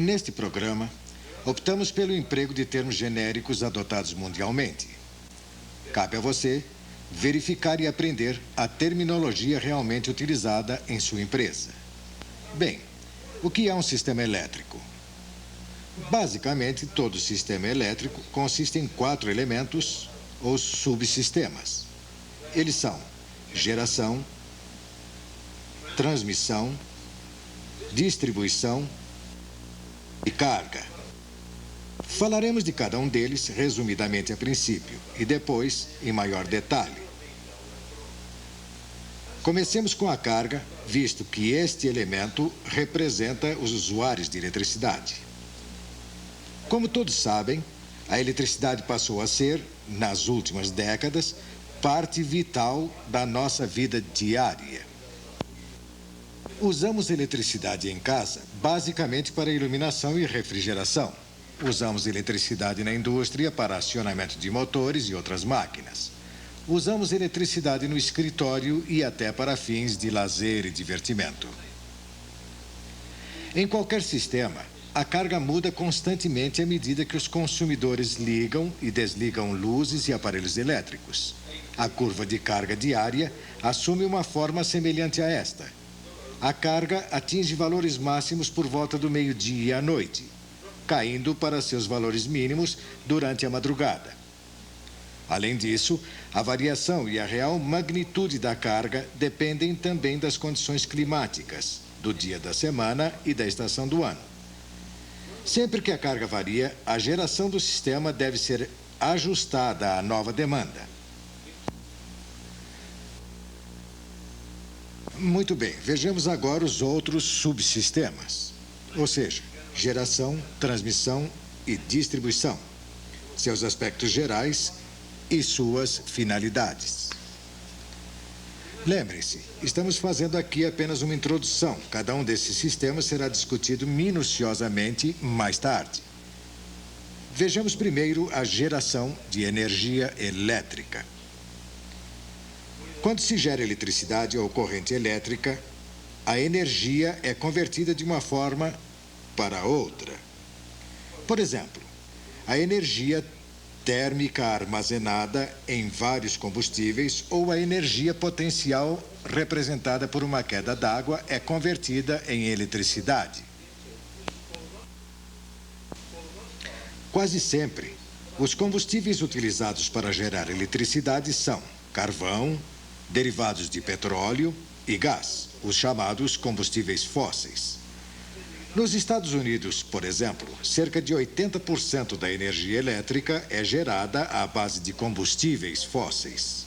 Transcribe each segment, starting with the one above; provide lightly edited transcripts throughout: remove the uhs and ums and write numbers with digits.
Neste programa, optamos pelo emprego de termos genéricos adotados mundialmente. Cabe a você verificar e aprender a terminologia realmente utilizada em sua empresa. Bem, o que é um sistema elétrico? Basicamente, todo sistema elétrico consiste em 4 elementos ou subsistemas. Eles são geração, transmissão, distribuição e carga. Falaremos de cada um deles resumidamente a princípio e depois em maior detalhe. Comecemos com a carga, visto que este elemento representa os usuários de eletricidade. Como todos sabem, a eletricidade passou a ser, nas últimas décadas, parte vital da nossa vida diária. Usamos eletricidade em casa basicamente para iluminação e refrigeração. Usamos eletricidade na indústria para acionamento de motores e outras máquinas. Usamos eletricidade no escritório e até para fins de lazer e divertimento. Em qualquer sistema, a carga muda constantemente à medida que os consumidores ligam e desligam luzes e aparelhos elétricos. A curva de carga diária assume uma forma semelhante a esta. A carga atinge valores máximos por volta do meio-dia e à noite, caindo para seus valores mínimos durante a madrugada. Além disso, a variação e a real magnitude da carga dependem também das condições climáticas, do dia da semana e da estação do ano. Sempre que a carga varia, a geração do sistema deve ser ajustada à nova demanda. Muito bem, vejamos agora os outros subsistemas, ou seja, geração, transmissão e distribuição, seus aspectos gerais e suas finalidades. Lembrem-se, estamos fazendo aqui apenas uma introdução. Cada um desses sistemas será discutido minuciosamente mais tarde. Vejamos primeiro a geração de energia elétrica. Quando se gera eletricidade ou corrente elétrica, a energia é convertida de uma forma para outra. Por exemplo, a energia térmica armazenada em vários combustíveis ou a energia potencial representada por uma queda d'água é convertida em eletricidade. Quase sempre, os combustíveis utilizados para gerar eletricidade são carvão, derivados de petróleo e gás, os chamados combustíveis fósseis. Nos Estados Unidos, por exemplo, cerca de 80% da energia elétrica é gerada à base de combustíveis fósseis.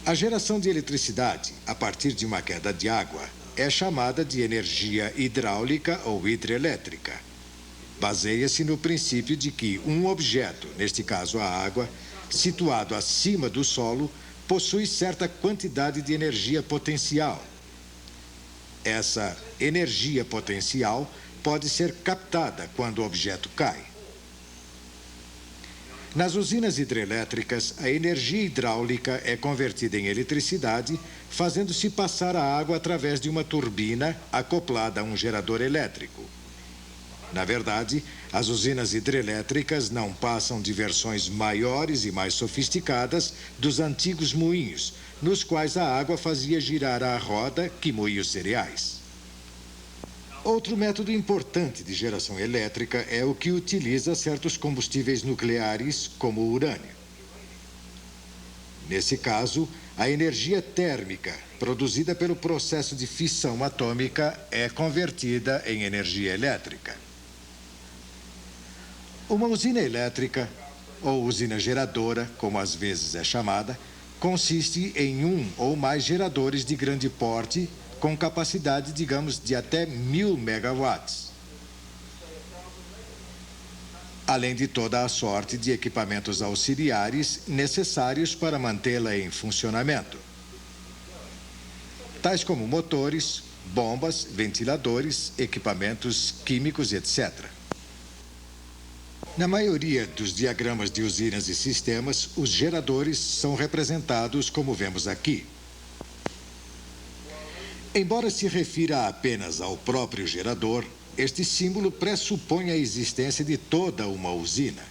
A geração de eletricidade a partir de uma queda de água é chamada de energia hidráulica ou hidrelétrica. Baseia-se no princípio de que um objeto, neste caso a água, situado acima do solo, possui certa quantidade de energia potencial. Essa energia potencial pode ser captada quando o objeto cai. Nas usinas hidrelétricas, a energia hidráulica é convertida em eletricidade, fazendo-se passar a água através de uma turbina acoplada a um gerador elétrico. Na verdade, as usinas hidrelétricas não passam de versões maiores e mais sofisticadas dos antigos moinhos, nos quais a água fazia girar a roda que moía os cereais. Outro método importante de geração elétrica é o que utiliza certos combustíveis nucleares, como o urânio. Nesse caso, a energia térmica, produzida pelo processo de fissão atômica, é convertida em energia elétrica. Uma usina elétrica, ou usina geradora, como às vezes é chamada, consiste em um ou mais geradores de grande porte com capacidade, digamos, de até 1000 megawatts. Além de toda a sorte de equipamentos auxiliares necessários para mantê-la em funcionamento, tais como motores, bombas, ventiladores, equipamentos químicos, etc. Na maioria dos diagramas de usinas e sistemas, os geradores são representados como vemos aqui. Embora se refira apenas ao próprio gerador, este símbolo pressupõe a existência de toda uma usina.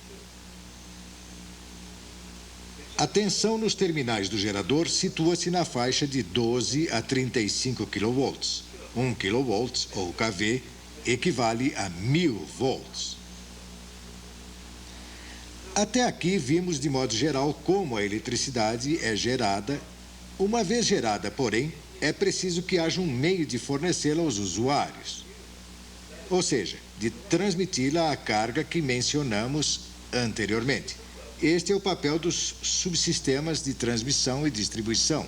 A tensão nos terminais do gerador situa-se na faixa de 12 a 35 kV. 1 kV, ou kV, equivale a 1000 volts. Até aqui vimos de modo geral como a eletricidade é gerada. Uma vez gerada, porém, é preciso que haja um meio de fornecê-la aos usuários, ou seja, de transmiti-la à carga que mencionamos anteriormente. Este é o papel dos subsistemas de transmissão e distribuição.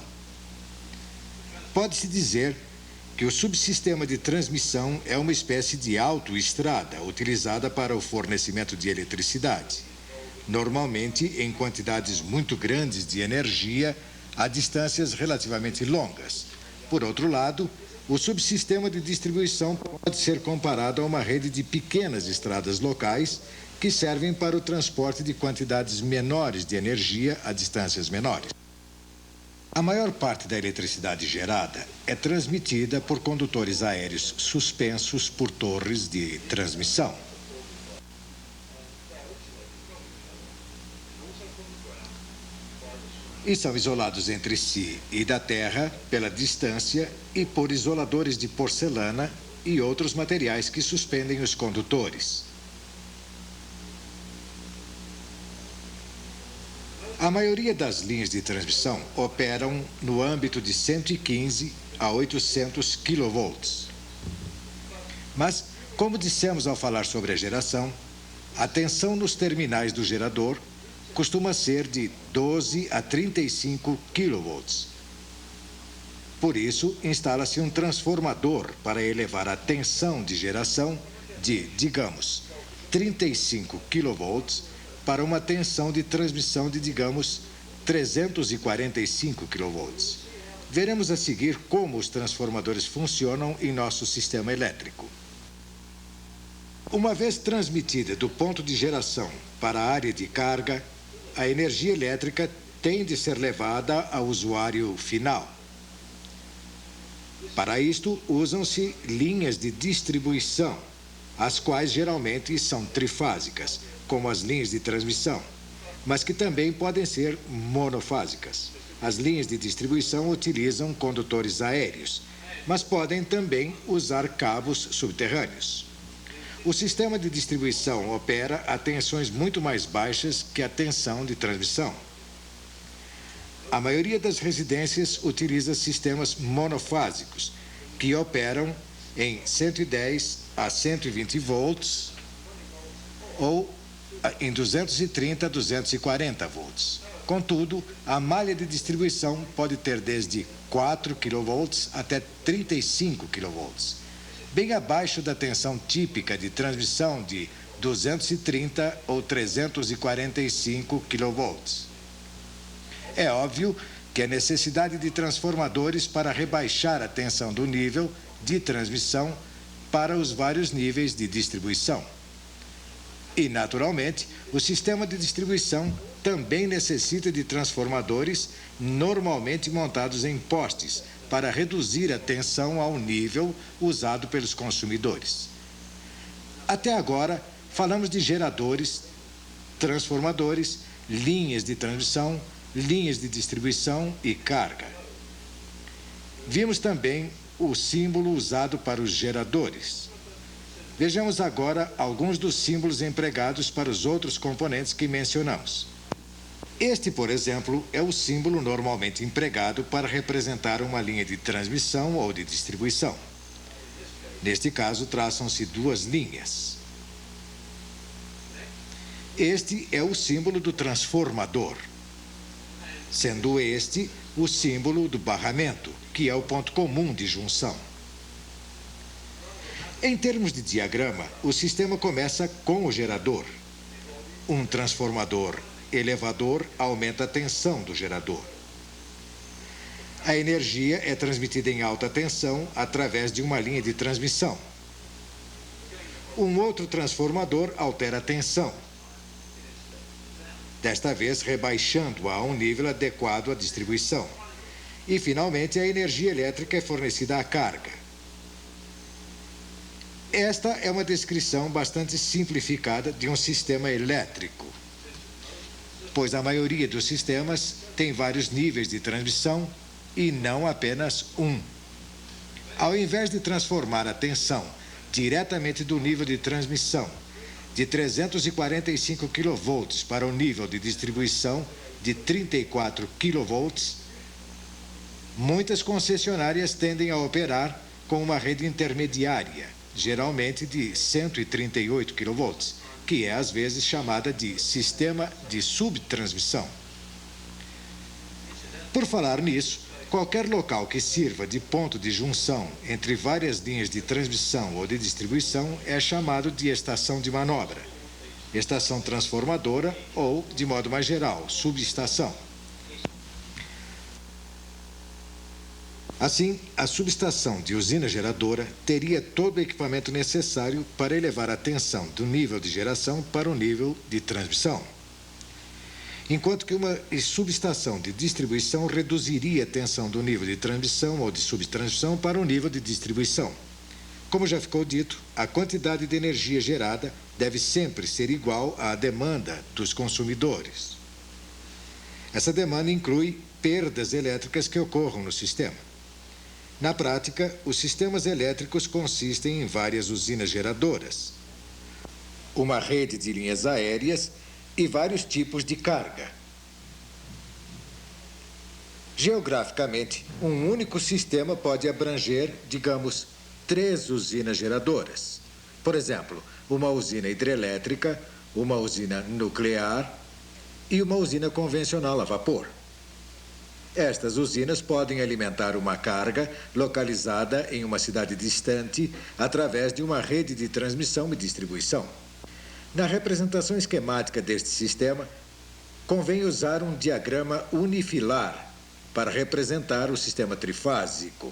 Pode-se dizer que o subsistema de transmissão é uma espécie de autoestrada utilizada para o fornecimento de eletricidade, normalmente em quantidades muito grandes de energia a distâncias relativamente longas. Por outro lado, o subsistema de distribuição pode ser comparado a uma rede de pequenas estradas locais que servem para o transporte de quantidades menores de energia a distâncias menores. A maior parte da eletricidade gerada é transmitida por condutores aéreos suspensos por torres de transmissão. E são isolados entre si e da terra pela distância e por isoladores de porcelana e outros materiais que suspendem os condutores. A maioria das linhas de transmissão operam no âmbito de 115 a 800 kV. Mas, como dissemos ao falar sobre a geração, a tensão nos terminais do gerador costuma ser de 12 a 35 kV. Por isso, instala-se um transformador para elevar a tensão de geração de, digamos, 35 kV para uma tensão de transmissão de, digamos, 345 kV. Veremos a seguir como os transformadores funcionam em nosso sistema elétrico. Uma vez transmitida do ponto de geração para a área de carga, a energia elétrica tem de ser levada ao usuário final. Para isto, usam-se linhas de distribuição, as quais geralmente são trifásicas, como as linhas de transmissão, mas que também podem ser monofásicas. As linhas de distribuição utilizam condutores aéreos, mas podem também usar cabos subterrâneos. O sistema de distribuição opera a tensões muito mais baixas que a tensão de transmissão. A maioria das residências utiliza sistemas monofásicos, que operam em 110 a 120 volts ou em 230 a 240 volts. Contudo, a malha de distribuição pode ter desde 4 kV até 35 kV, bem abaixo da tensão típica de transmissão de 230 ou 345 kV. É óbvio que a necessidade de transformadores para rebaixar a tensão do nível de transmissão para os vários níveis de distribuição. E, naturalmente, o sistema de distribuição também necessita de transformadores normalmente montados em postes para reduzir a tensão ao nível usado pelos consumidores. Até agora, falamos de geradores, transformadores, linhas de transmissão, linhas de distribuição e carga. Vimos também o símbolo usado para os geradores. Vejamos agora alguns dos símbolos empregados para os outros componentes que mencionamos. Este, por exemplo, é o símbolo normalmente empregado para representar uma linha de transmissão ou de distribuição. Neste caso, traçam-se duas linhas. Este é o símbolo do transformador, sendo este o símbolo do barramento, que é o ponto comum de junção. Em termos de diagrama, o sistema começa com o gerador. Um transformador elevador aumenta a tensão do gerador. A energia é transmitida em alta tensão através de uma linha de transmissão. Um outro transformador altera a tensão, desta vez rebaixando-a a um nível adequado à distribuição. E, finalmente, a energia elétrica é fornecida à carga. Esta é uma descrição bastante simplificada de um sistema elétrico, pois a maioria dos sistemas tem vários níveis de transmissão e não apenas um. Ao invés de transformar a tensão diretamente do nível de transmissão de 345 kV para o nível de distribuição de 34 kV, muitas concessionárias tendem a operar com uma rede intermediária, geralmente de 138 kV, que é às vezes chamada de sistema de subtransmissão. Por falar nisso, qualquer local que sirva de ponto de junção entre várias linhas de transmissão ou de distribuição é chamado de estação de manobra, estação transformadora ou, de modo mais geral, subestação. Assim, a subestação de usina geradora teria todo o equipamento necessário para elevar a tensão do nível de geração para o nível de transmissão, enquanto que uma subestação de distribuição reduziria a tensão do nível de transmissão ou de subtransmissão para o nível de distribuição. Como já ficou dito, a quantidade de energia gerada deve sempre ser igual à demanda dos consumidores. Essa demanda inclui perdas elétricas que ocorram no sistema. Na prática, os sistemas elétricos consistem em várias usinas geradoras, uma rede de linhas aéreas e vários tipos de carga. Geograficamente, um único sistema pode abranger, digamos, 3 usinas geradoras. Por exemplo, uma usina hidrelétrica, uma usina nuclear e uma usina convencional a vapor. Estas usinas podem alimentar uma carga localizada em uma cidade distante através de uma rede de transmissão e distribuição. Na representação esquemática deste sistema, convém usar um diagrama unifilar para representar o sistema trifásico.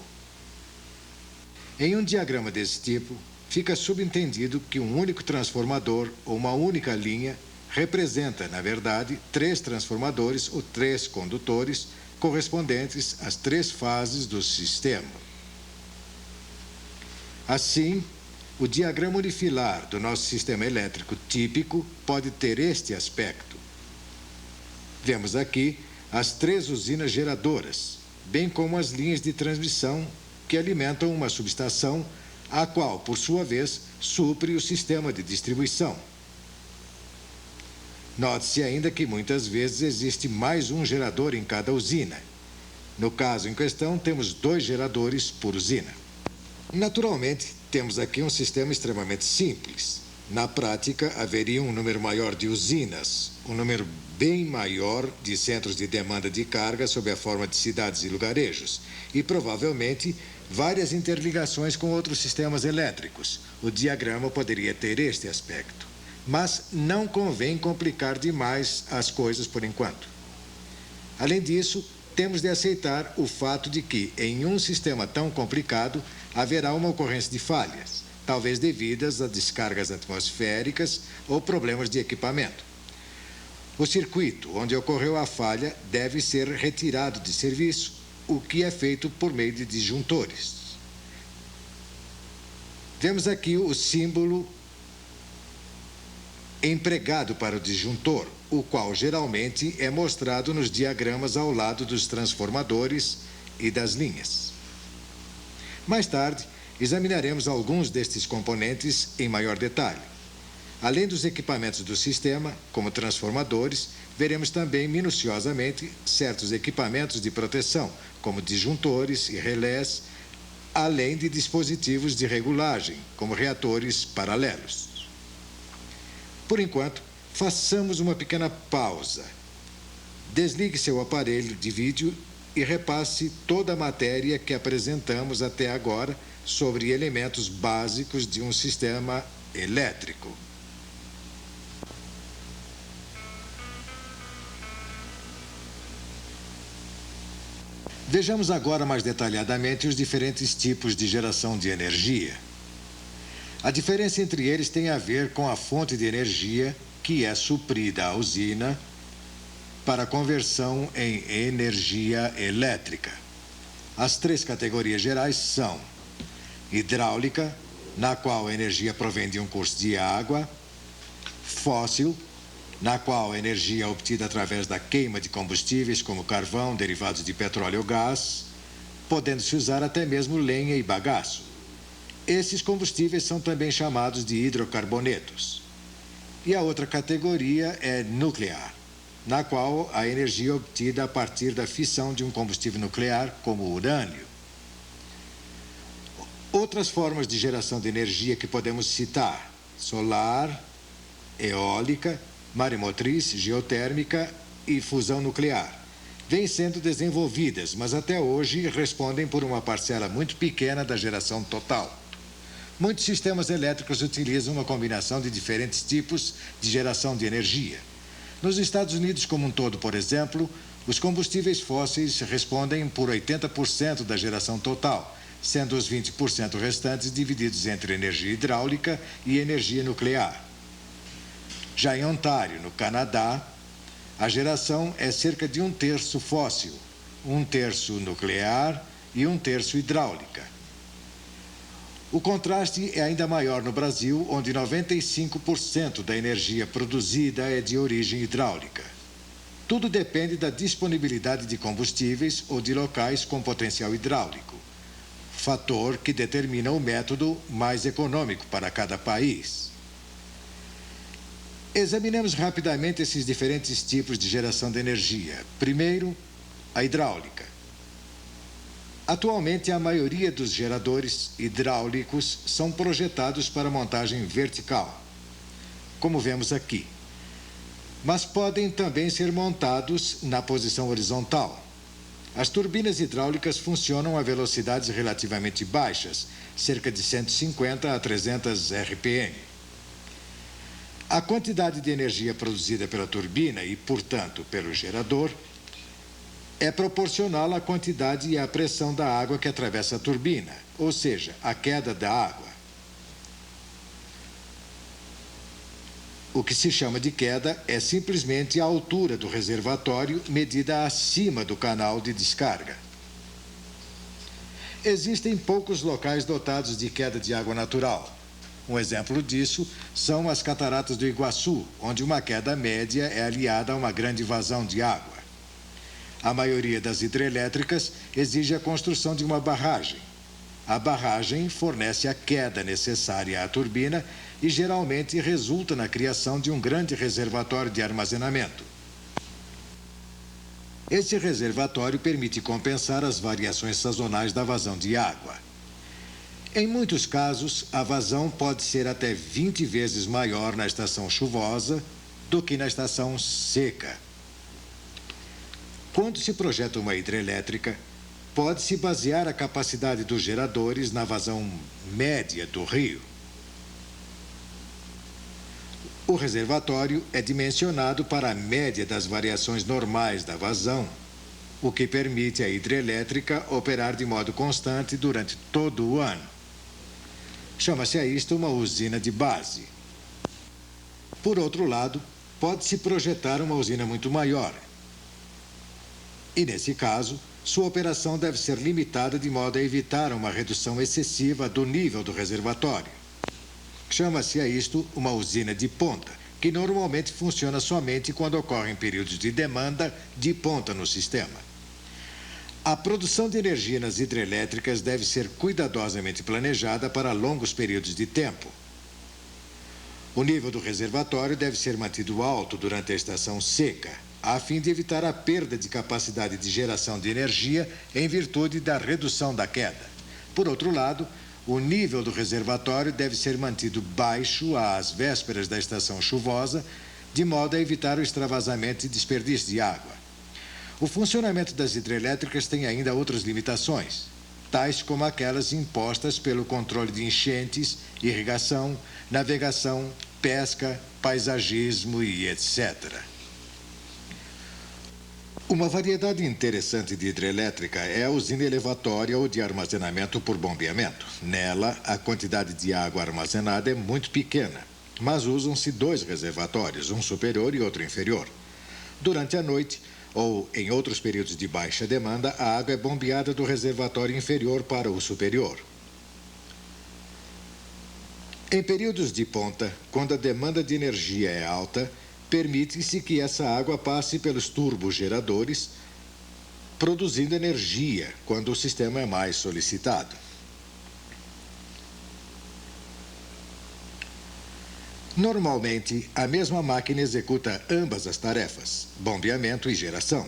Em um diagrama desse tipo, fica subentendido que um único transformador ou uma única linha representa, na verdade, 3 transformadores ou 3 condutores correspondentes às 3 fases do sistema. Assim, o diagrama unifilar do nosso sistema elétrico típico pode ter este aspecto. Vemos aqui as 3 usinas geradoras, bem como as linhas de transmissão que alimentam uma subestação, a qual, por sua vez, supre o sistema de distribuição. Note-se ainda que muitas vezes existe mais um gerador em cada usina. No caso em questão, temos 2 geradores por usina. Naturalmente, temos aqui um sistema extremamente simples. Na prática, haveria um número maior de usinas, um número bem maior de centros de demanda de carga sob a forma de cidades e lugarejos, e provavelmente várias interligações com outros sistemas elétricos. O diagrama poderia ter este aspecto. Mas não convém complicar demais as coisas por enquanto. Além disso, temos de aceitar o fato de que, em um sistema tão complicado, haverá uma ocorrência de falhas, talvez devidas a descargas atmosféricas ou problemas de equipamento. O circuito onde ocorreu a falha deve ser retirado de serviço, o que é feito por meio de disjuntores. Vemos aqui o símbolo empregado para o disjuntor, o qual geralmente é mostrado nos diagramas ao lado dos transformadores e das linhas. Mais tarde, examinaremos alguns destes componentes em maior detalhe. Além dos equipamentos do sistema, como transformadores, veremos também minuciosamente certos equipamentos de proteção, como disjuntores e relés, além de dispositivos de regulagem, como reatores paralelos. Por enquanto, façamos uma pequena pausa. Desligue seu aparelho de vídeo e repasse toda a matéria que apresentamos até agora sobre elementos básicos de um sistema elétrico. Vejamos agora mais detalhadamente os diferentes tipos de geração de energia. A diferença entre eles tem a ver com a fonte de energia que é suprida à usina para conversão em energia elétrica. As três categorias gerais são hidráulica, na qual a energia provém de um curso de água; fóssil, na qual a energia é obtida através da queima de combustíveis como carvão, derivados de petróleo ou gás, podendo-se usar até mesmo lenha e bagaço. Esses combustíveis são também chamados de hidrocarbonetos. E a outra categoria é nuclear, na qual a energia é obtida a partir da fissão de um combustível nuclear, como o urânio. Outras formas de geração de energia que podemos citar: solar, eólica, maremotriz, geotérmica e fusão nuclear, vêm sendo desenvolvidas, mas até hoje respondem por uma parcela muito pequena da geração total. Muitos sistemas elétricos utilizam uma combinação de diferentes tipos de geração de energia. Nos Estados Unidos como um todo, por exemplo, os combustíveis fósseis respondem por 80% da geração total, sendo os 20% restantes divididos entre energia hidráulica e energia nuclear. Já em Ontário, no Canadá, a geração é cerca de 1/3 fóssil, 1/3 nuclear e 1/3 hidráulica. O contraste é ainda maior no Brasil, onde 95% da energia produzida é de origem hidráulica. Tudo depende da disponibilidade de combustíveis ou de locais com potencial hidráulico, fator que determina o método mais econômico para cada país. Examinemos rapidamente esses diferentes tipos de geração de energia. Primeiro, a hidráulica. Atualmente, a maioria dos geradores hidráulicos são projetados para montagem vertical, como vemos aqui, mas podem também ser montados na posição horizontal. As turbinas hidráulicas funcionam a velocidades relativamente baixas, cerca de 150 a 300 RPM. A quantidade de energia produzida pela turbina e, portanto, pelo gerador é proporcional à quantidade e à pressão da água que atravessa a turbina, ou seja, a queda da água. O que se chama de queda é simplesmente a altura do reservatório medida acima do canal de descarga. Existem poucos locais dotados de queda de água natural. Um exemplo disso são as cataratas do Iguaçu, onde uma queda média é aliada a uma grande vazão de água. A maioria das hidrelétricas exige a construção de uma barragem. A barragem fornece a queda necessária à turbina e geralmente resulta na criação de um grande reservatório de armazenamento. Esse reservatório permite compensar as variações sazonais da vazão de água. Em muitos casos, a vazão pode ser até 20 vezes maior na estação chuvosa do que na estação seca. Quando se projeta uma hidrelétrica, pode-se basear a capacidade dos geradores na vazão média do rio. O reservatório é dimensionado para a média das variações normais da vazão, o que permite à hidrelétrica operar de modo constante durante todo o ano. Chama-se a isto uma usina de base. Por outro lado, pode-se projetar uma usina muito maior. E, nesse caso, sua operação deve ser limitada de modo a evitar uma redução excessiva do nível do reservatório. Chama-se a isto uma usina de ponta, que normalmente funciona somente quando ocorrem períodos de demanda de ponta no sistema. A produção de energia nas hidrelétricas deve ser cuidadosamente planejada para longos períodos de tempo. O nível do reservatório deve ser mantido alto durante a estação seca, a fim de evitar a perda de capacidade de geração de energia em virtude da redução da queda. Por outro lado, o nível do reservatório deve ser mantido baixo às vésperas da estação chuvosa, de modo a evitar o extravasamento e desperdício de água. O funcionamento das hidrelétricas tem ainda outras limitações, tais como aquelas impostas pelo controle de enchentes, irrigação, navegação, pesca, paisagismo e etc. Uma variedade interessante de hidrelétrica é a usina elevatória ou de armazenamento por bombeamento. Nela, a quantidade de água armazenada é muito pequena, mas usam-se 2 reservatórios, um superior e outro inferior. Durante a noite, ou em outros períodos de baixa demanda, a água é bombeada do reservatório inferior para o superior. Em períodos de ponta, quando a demanda de energia é alta, permite-se que essa água passe pelos turbogeradores, produzindo energia quando o sistema é mais solicitado. Normalmente, a mesma máquina executa ambas as tarefas, bombeamento e geração.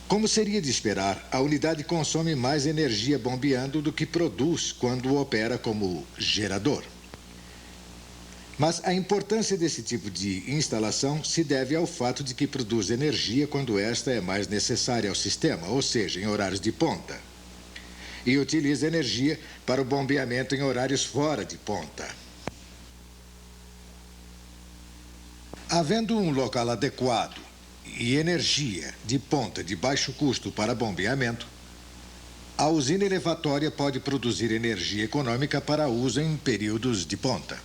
Como seria de esperar, a unidade consome mais energia bombeando do que produz quando opera como gerador. Mas a importância desse tipo de instalação se deve ao fato de que produz energia quando esta é mais necessária ao sistema, ou seja, em horários de ponta. E utiliza energia para o bombeamento em horários fora de ponta. Havendo um local adequado e energia de ponta de baixo custo para bombeamento, a usina elevatória pode produzir energia econômica para uso em períodos de ponta.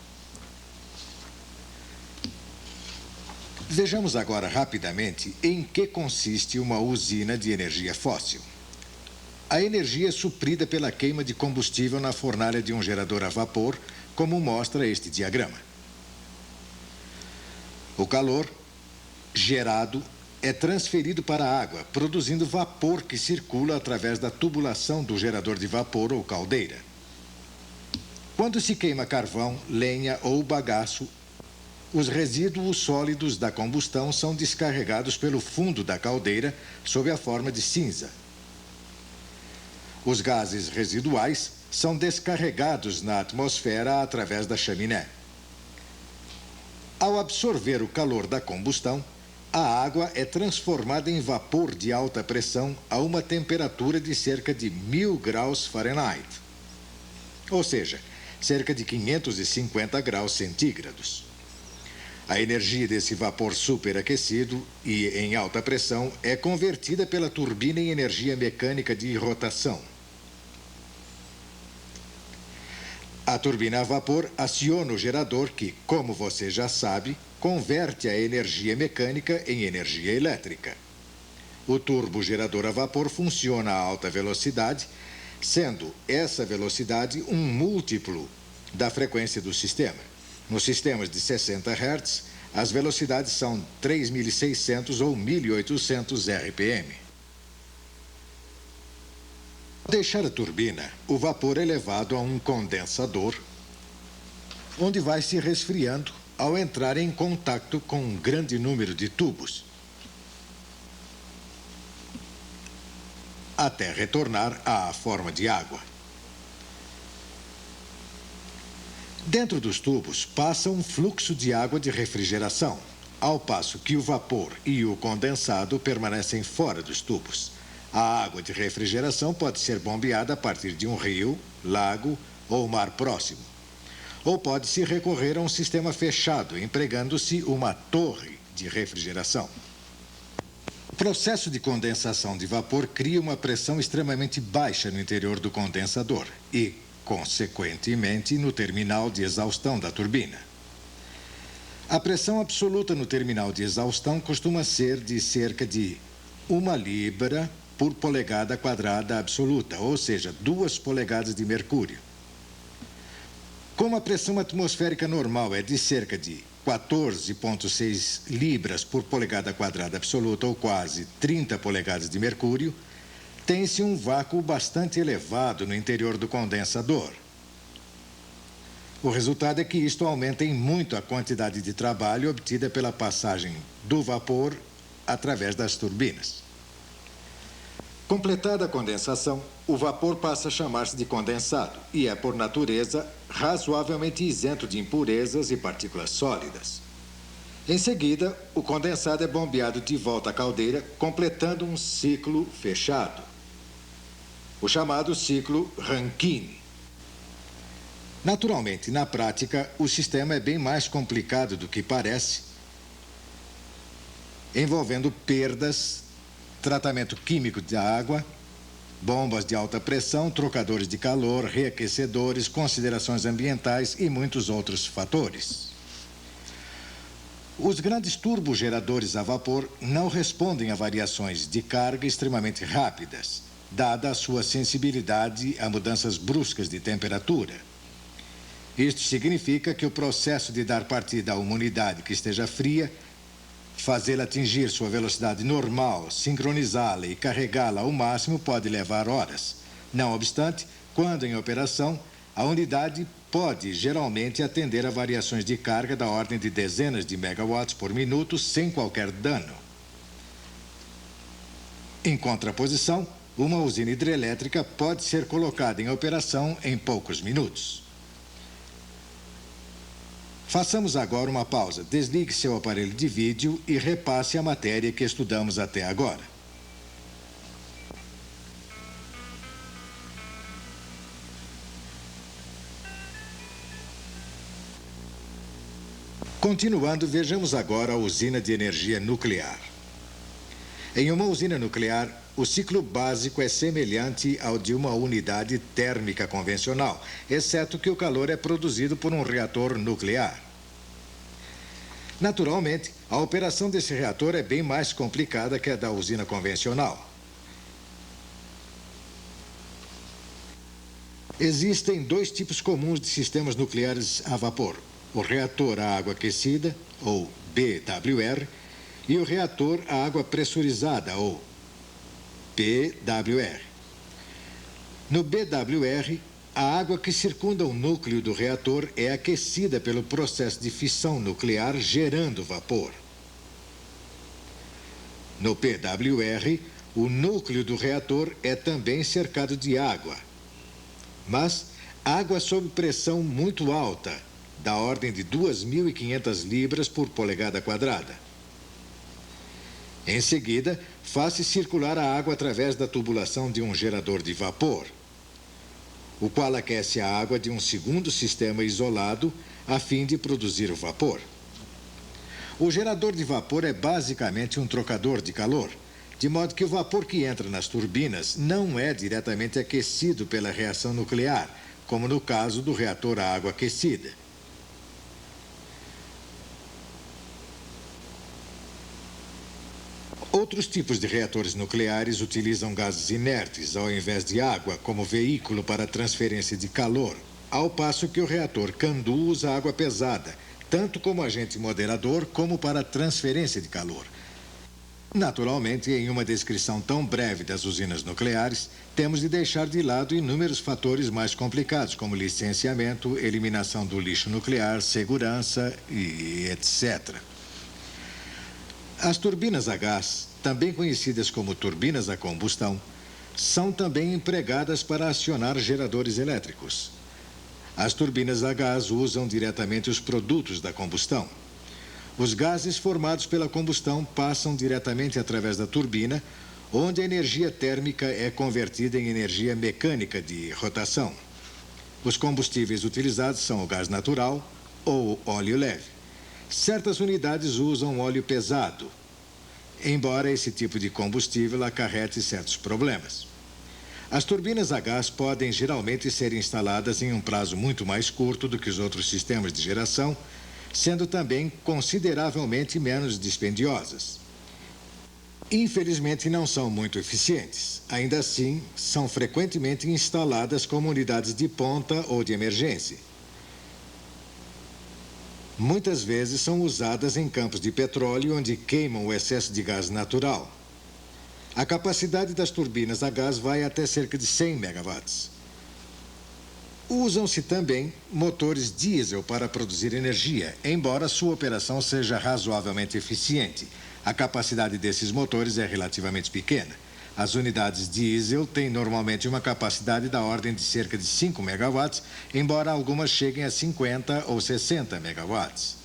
Vejamos agora rapidamente em que consiste uma usina de energia fóssil. A energia é suprida pela queima de combustível na fornalha de um gerador a vapor, como mostra este diagrama. O calor gerado é transferido para a água, produzindo vapor que circula através da tubulação do gerador de vapor ou caldeira. Quando se queima carvão, lenha ou bagaço, os resíduos sólidos da combustão são descarregados pelo fundo da caldeira sob a forma de cinza. Os gases residuais são descarregados na atmosfera através da chaminé. Ao absorver o calor da combustão, a água é transformada em vapor de alta pressão a uma temperatura de cerca de 1000 graus Fahrenheit, ou seja, cerca de 550 graus centígrados. A energia desse vapor superaquecido e em alta pressão é convertida pela turbina em energia mecânica de rotação. A turbina a vapor aciona o gerador que, como você já sabe, converte a energia mecânica em energia elétrica. O turbogerador a vapor funciona a alta velocidade, sendo essa velocidade um múltiplo da frequência do sistema. Nos sistemas de 60 Hz, as velocidades são 3.600 ou 1.800 RPM. Ao deixar a turbina, o vapor é levado a um condensador, onde vai se resfriando ao entrar em contato com um grande número de tubos, até retornar à forma de água. Dentro dos tubos passa um fluxo de água de refrigeração, ao passo que o vapor e o condensado permanecem fora dos tubos. A água de refrigeração pode ser bombeada a partir de um rio, lago ou mar próximo. Ou pode-se recorrer a um sistema fechado, empregando-se uma torre de refrigeração. O processo de condensação de vapor cria uma pressão extremamente baixa no interior do condensador e, consequentemente, no terminal de exaustão da turbina. A pressão absoluta no terminal de exaustão costuma ser de cerca de 1 libra por polegada quadrada absoluta, ou seja, 2 polegadas de mercúrio. Como a pressão atmosférica normal é de cerca de 14,6 libras por polegada quadrada absoluta, ou quase 30 polegadas de mercúrio, tem-se um vácuo bastante elevado no interior do condensador. O resultado é que isto aumenta em muito a quantidade de trabalho obtida pela passagem do vapor através das turbinas. Completada a condensação, o vapor passa a chamar-se de condensado e é, por natureza, razoavelmente isento de impurezas e partículas sólidas. Em seguida, o condensado é bombeado de volta à caldeira, completando um ciclo fechado, o chamado ciclo Rankine. Naturalmente, na prática, o sistema é bem mais complicado do que parece, envolvendo perdas, tratamento químico da água, bombas de alta pressão, trocadores de calor, reaquecedores, considerações ambientais e muitos outros fatores. Os grandes turbogeradores a vapor não respondem a variações de carga extremamente rápidas, dada a sua sensibilidade a mudanças bruscas de temperatura. Isto significa que o processo de dar partida a uma unidade que esteja fria, fazê-la atingir sua velocidade normal, sincronizá-la e carregá-la ao máximo pode levar horas. Não obstante, quando em operação, a unidade pode geralmente atender a variações de carga da ordem de dezenas de megawatts por minuto sem qualquer dano. Em contraposição, uma usina hidrelétrica pode ser colocada em operação em poucos minutos. Façamos agora uma pausa. Desligue seu aparelho de vídeo e repasse a matéria que estudamos até agora. Continuando, vejamos agora a usina de energia nuclear. Em uma usina nuclear, o ciclo básico é semelhante ao de uma unidade térmica convencional, exceto que o calor é produzido por um reator nuclear. Naturalmente, a operação desse reator é bem mais complicada que a da usina convencional. Existem dois tipos comuns de sistemas nucleares a vapor: o reator a água aquecida, ou BWR, e o reator a água pressurizada, ou PWR. No BWR, a água que circunda o núcleo do reator é aquecida pelo processo de fissão nuclear, gerando vapor. No PWR, o núcleo do reator é também cercado de água, mas água sob pressão muito alta, da ordem de 2.500 libras por polegada quadrada. Em seguida, faz-se circular a água através da tubulação de um gerador de vapor, o qual aquece a água de um segundo sistema isolado a fim de produzir o vapor. O gerador de vapor é basicamente um trocador de calor, de modo que o vapor que entra nas turbinas não é diretamente aquecido pela reação nuclear, como no caso do reator a água aquecida. Outros tipos de reatores nucleares utilizam gases inertes ao invés de água como veículo para a transferência de calor, ao passo que o reator Candu usa água pesada, tanto como agente moderador como para a transferência de calor. Naturalmente, em uma descrição tão breve das usinas nucleares, temos de deixar de lado inúmeros fatores mais complicados, como licenciamento, eliminação do lixo nuclear, segurança e etc. As turbinas a gás, também conhecidas como turbinas a combustão, são também empregadas para acionar geradores elétricos. As turbinas a gás usam diretamente os produtos da combustão. Os gases formados pela combustão passam diretamente através da turbina, onde a energia térmica é convertida em energia mecânica de rotação. Os combustíveis utilizados são o gás natural ou óleo leve. Certas unidades usam óleo pesado, embora esse tipo de combustível acarrete certos problemas. As turbinas a gás podem geralmente ser instaladas em um prazo muito mais curto do que os outros sistemas de geração, sendo também consideravelmente menos dispendiosas. Infelizmente, não são muito eficientes. Ainda assim, são frequentemente instaladas como unidades de ponta ou de emergência. Muitas vezes são usadas em campos de petróleo onde queimam o excesso de gás natural. A capacidade das turbinas a gás vai até cerca de 100 megawatts. Usam-se também motores diesel para produzir energia, embora sua operação seja razoavelmente eficiente. A capacidade desses motores é relativamente pequena. As unidades diesel têm normalmente uma capacidade da ordem de cerca de 5 megawatts, embora algumas cheguem a 50 ou 60 megawatts.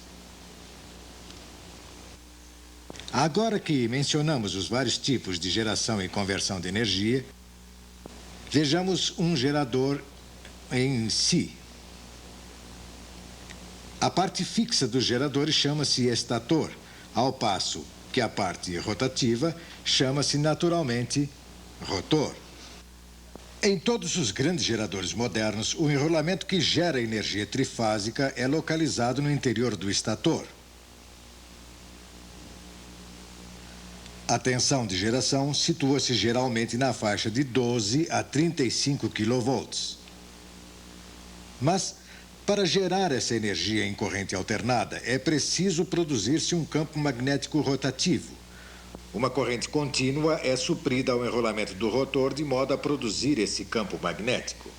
Agora que mencionamos os vários tipos de geração e conversão de energia, vejamos um gerador em si. A parte fixa dos geradores chama-se estator, ao passo que a parte rotativa chama-se naturalmente rotor. Em todos os grandes geradores modernos, o enrolamento que gera energia trifásica é localizado no interior do estator. A tensão de geração situa-se geralmente na faixa de 12 a 35 kV. Mas, para gerar essa energia em corrente alternada, é preciso produzir-se um campo magnético rotativo. Uma corrente contínua é suprida ao enrolamento do rotor de modo a produzir esse campo magnético.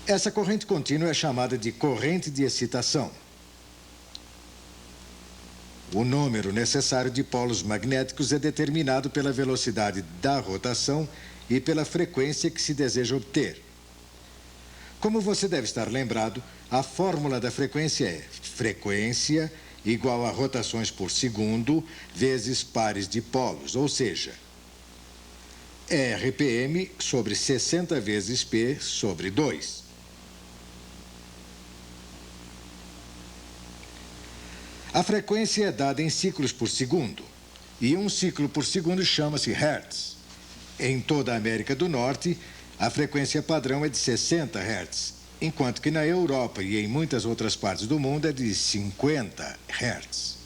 Essa corrente contínua é chamada de corrente de excitação. O número necessário de polos magnéticos é determinado pela velocidade da rotação e pela frequência que se deseja obter. Como você deve estar lembrado, a fórmula da frequência é frequência igual a rotações por segundo vezes pares de polos, ou seja, RPM sobre 60 vezes P sobre 2. A frequência é dada em ciclos por segundo, e um ciclo por segundo chama-se Hertz. Em toda a América do Norte, a frequência padrão é de 60 Hz, enquanto que na Europa e em muitas outras partes do mundo é de 50 Hz.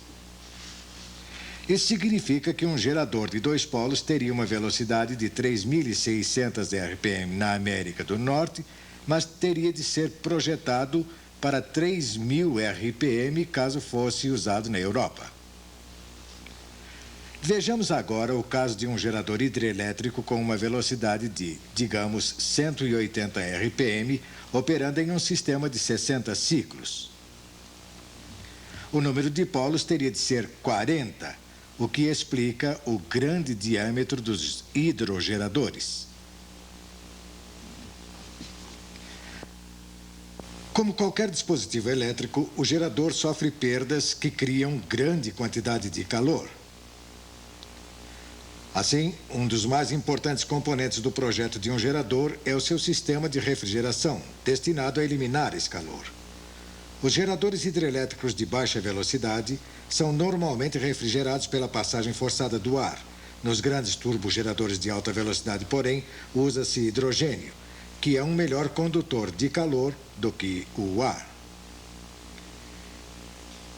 Isso significa que um gerador de dois polos teria uma velocidade de 3.600 RPM na América do Norte, mas teria de ser projetado para 3.000 RPM caso fosse usado na Europa. Vejamos agora o caso de um gerador hidrelétrico com uma velocidade de, digamos, 180 RPM, operando em um sistema de 60 ciclos. O número de polos teria de ser 40, o que explica o grande diâmetro dos hidrogeradores. Como qualquer dispositivo elétrico, o gerador sofre perdas que criam grande quantidade de calor. Assim, um dos mais importantes componentes do projeto de um gerador é o seu sistema de refrigeração, destinado a eliminar esse calor. Os geradores hidrelétricos de baixa velocidade são normalmente refrigerados pela passagem forçada do ar. Nos grandes turbogeradores de alta velocidade, porém, usa-se hidrogênio, que é um melhor condutor de calor do que o ar.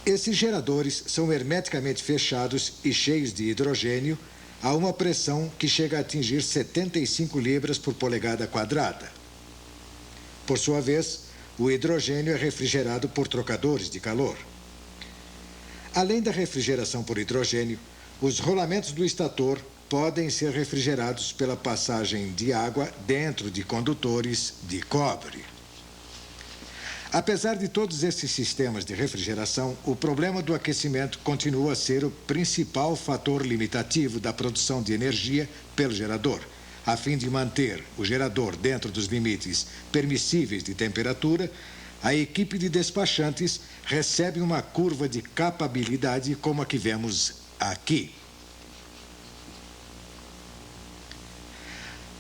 Esses geradores são hermeticamente fechados e cheios de hidrogênio a uma pressão que chega a atingir 75 libras por polegada quadrada. Por sua vez, o hidrogênio é refrigerado por trocadores de calor. Além da refrigeração por hidrogênio, os rolamentos do estator podem ser refrigerados pela passagem de água dentro de condutores de cobre. Apesar de todos esses sistemas de refrigeração, o problema do aquecimento continua a ser o principal fator limitativo da produção de energia pelo gerador. A fim de manter o gerador dentro dos limites permissíveis de temperatura, a equipe de despachantes recebe uma curva de capabilidade como a que vemos aqui.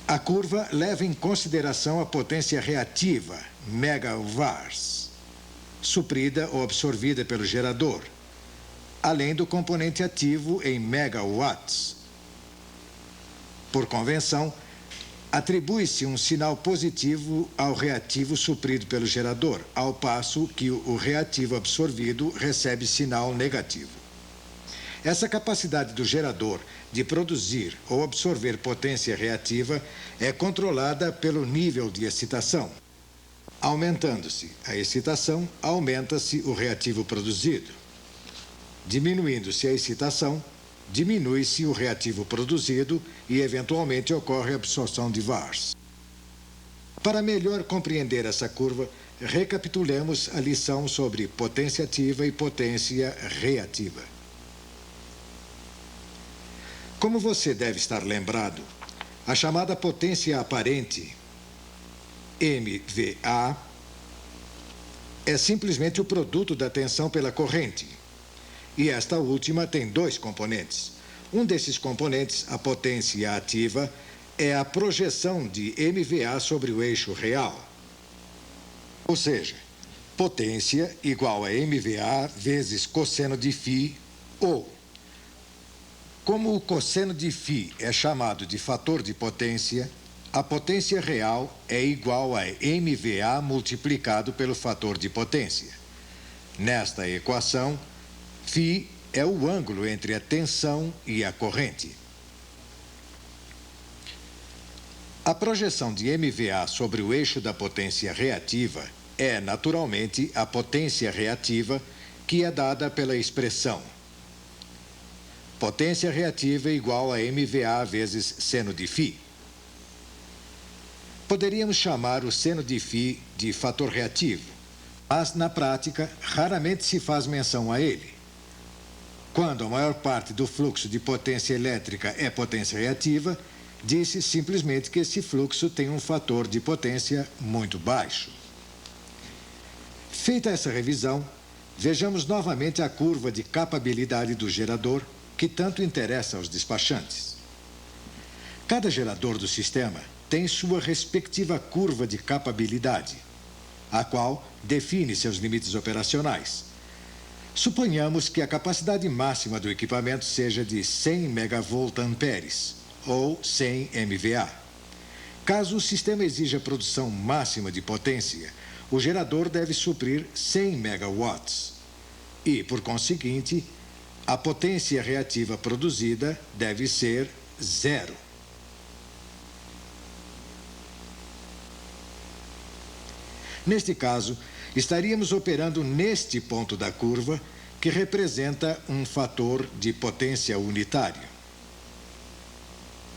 A curva leva em consideração a potência reativa, megawatts, suprida ou absorvida pelo gerador, além do componente ativo em megawatts. Por convenção, atribui-se um sinal positivo ao reativo suprido pelo gerador, ao passo que o reativo absorvido recebe sinal negativo. Essa capacidade do gerador de produzir ou absorver potência reativa é controlada pelo nível de excitação. Aumentando-se a excitação, aumenta-se o reativo produzido. Diminuindo-se a excitação, diminui-se o reativo produzido e, eventualmente, ocorre a absorção de VARs. Para melhor compreender essa curva, recapitulemos a lição sobre potência ativa e potência reativa. Como você deve estar lembrado, a chamada potência aparente, MVA, é simplesmente o produto da tensão pela corrente. E esta última tem dois componentes. Um desses componentes, a potência ativa, é a projeção de MVA sobre o eixo real. Ou seja, potência igual a MVA vezes cosseno de φ, ou, como o cosseno de φ é chamado de fator de potência, a potência real é igual a MVA multiplicado pelo fator de potência. Nesta equação, φ é o ângulo entre a tensão e a corrente. A projeção de MVA sobre o eixo da potência reativa é, naturalmente, a potência reativa que é dada pela expressão potência reativa igual a MVA vezes seno de φ. Poderíamos chamar o seno de φ de fator reativo, mas, na prática, raramente se faz menção a ele. Quando a maior parte do fluxo de potência elétrica é potência reativa, diz-se simplesmente que esse fluxo tem um fator de potência muito baixo. Feita essa revisão, vejamos novamente a curva de capabilidade do gerador, que tanto interessa aos despachantes. Cada gerador do sistema tem sua respectiva curva de capabilidade, a qual define seus limites operacionais. Suponhamos que a capacidade máxima do equipamento seja de 100 MVA ou 100 MVA. Caso o sistema exija produção máxima de potência, o gerador deve suprir 100 MW e, por conseguinte, a potência reativa produzida deve ser zero. Neste caso, estaríamos operando neste ponto da curva, que representa um fator de potência unitário.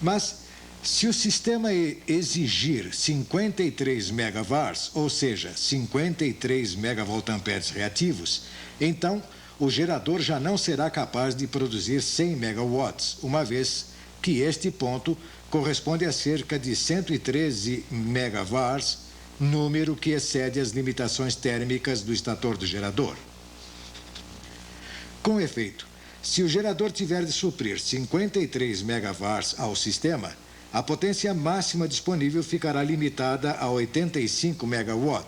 Mas, se o sistema exigir 53 MVAR, ou seja, 53 MVA reativos, então o gerador já não será capaz de produzir 100 MW, uma vez que este ponto corresponde a cerca de 113 MVAR, número que excede as limitações térmicas do estator do gerador. Com efeito, se o gerador tiver de suprir 53 MVAR ao sistema, a potência máxima disponível ficará limitada a 85 MW.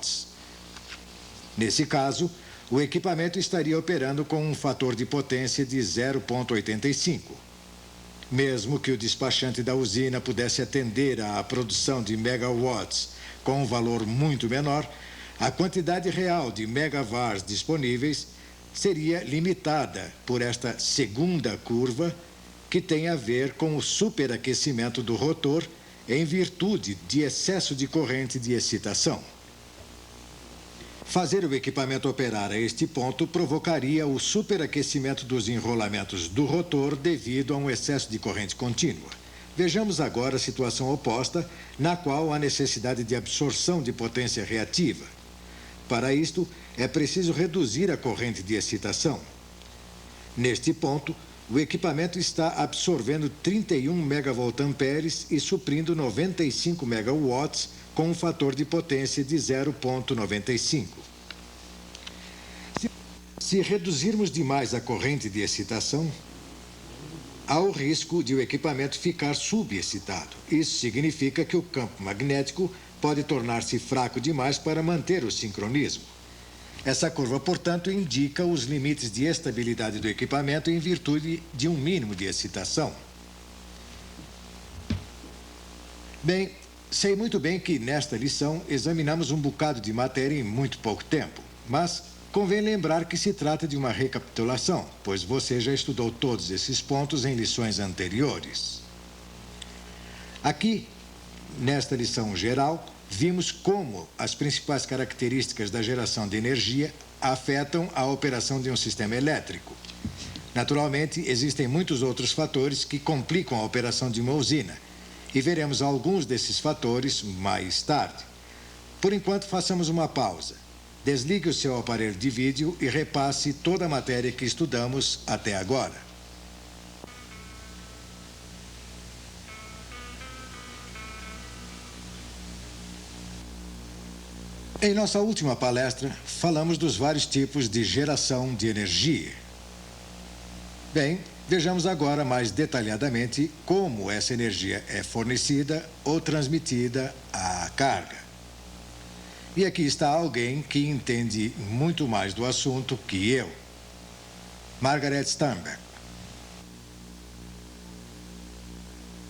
Nesse caso, o equipamento estaria operando com um fator de potência de 0,85. Mesmo que o despachante da usina pudesse atender à produção de megawatts com um valor muito menor, a quantidade real de megavars disponíveis seria limitada por esta segunda curva, que tem a ver com o superaquecimento do rotor em virtude de excesso de corrente de excitação. Fazer o equipamento operar a este ponto provocaria o superaquecimento dos enrolamentos do rotor devido a um excesso de corrente contínua. Vejamos agora a situação oposta, na qual há necessidade de absorção de potência reativa. Para isto, é preciso reduzir a corrente de excitação. Neste ponto, o equipamento está absorvendo 31 MVA e suprindo 95 MW com um fator de potência de 0,95. Se reduzirmos demais a corrente de excitação, há o risco de o equipamento ficar subexcitado. Isso significa que o campo magnético pode tornar-se fraco demais para manter o sincronismo. Essa curva, portanto, indica os limites de estabilidade do equipamento em virtude de um mínimo de excitação. Bem, sei muito bem que nesta lição examinamos um bocado de matéria em muito pouco tempo, mas convém lembrar que se trata de uma recapitulação, pois você já estudou todos esses pontos em lições anteriores. Aqui, nesta lição geral, vimos como as principais características da geração de energia afetam a operação de um sistema elétrico. Naturalmente, existem muitos outros fatores que complicam a operação de uma usina, e veremos alguns desses fatores mais tarde. Por enquanto, façamos uma pausa. Desligue o seu aparelho de vídeo e repasse toda a matéria que estudamos até agora. Em nossa última palestra, falamos dos vários tipos de geração de energia. Bem, vejamos agora mais detalhadamente como essa energia é fornecida ou transmitida à carga. E aqui está alguém que entende muito mais do assunto que eu. Margaret Sternberg.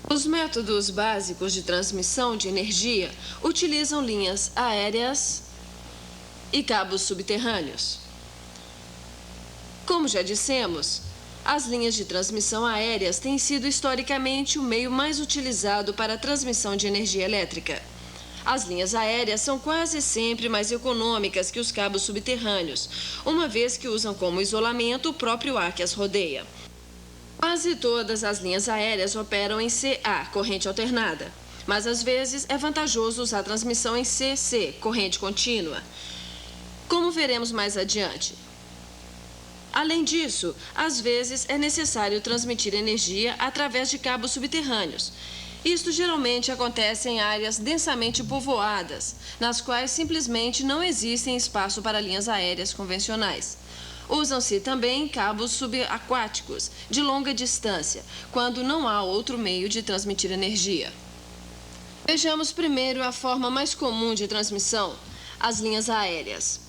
Os métodos básicos de transmissão de energia utilizam linhas aéreas e cabos subterrâneos. Como já dissemos, As linhas de transmissão aéreas têm sido historicamente o meio mais utilizado para a transmissão de energia elétrica. As linhas aéreas são quase sempre mais econômicas que os cabos subterrâneos, uma vez que usam como isolamento o próprio ar que as rodeia. Quase todas as linhas aéreas operam em CA, corrente alternada, mas às vezes é vantajoso usar a transmissão em CC, corrente contínua, como veremos mais adiante. Além disso, às vezes é necessário transmitir energia através de cabos subterrâneos. Isto geralmente acontece em áreas densamente povoadas, nas quais simplesmente não existem espaço para linhas aéreas convencionais. Usam-se também cabos subaquáticos, de longa distância, quando não há outro meio de transmitir energia. Vejamos primeiro a forma mais comum de transmissão, as linhas aéreas.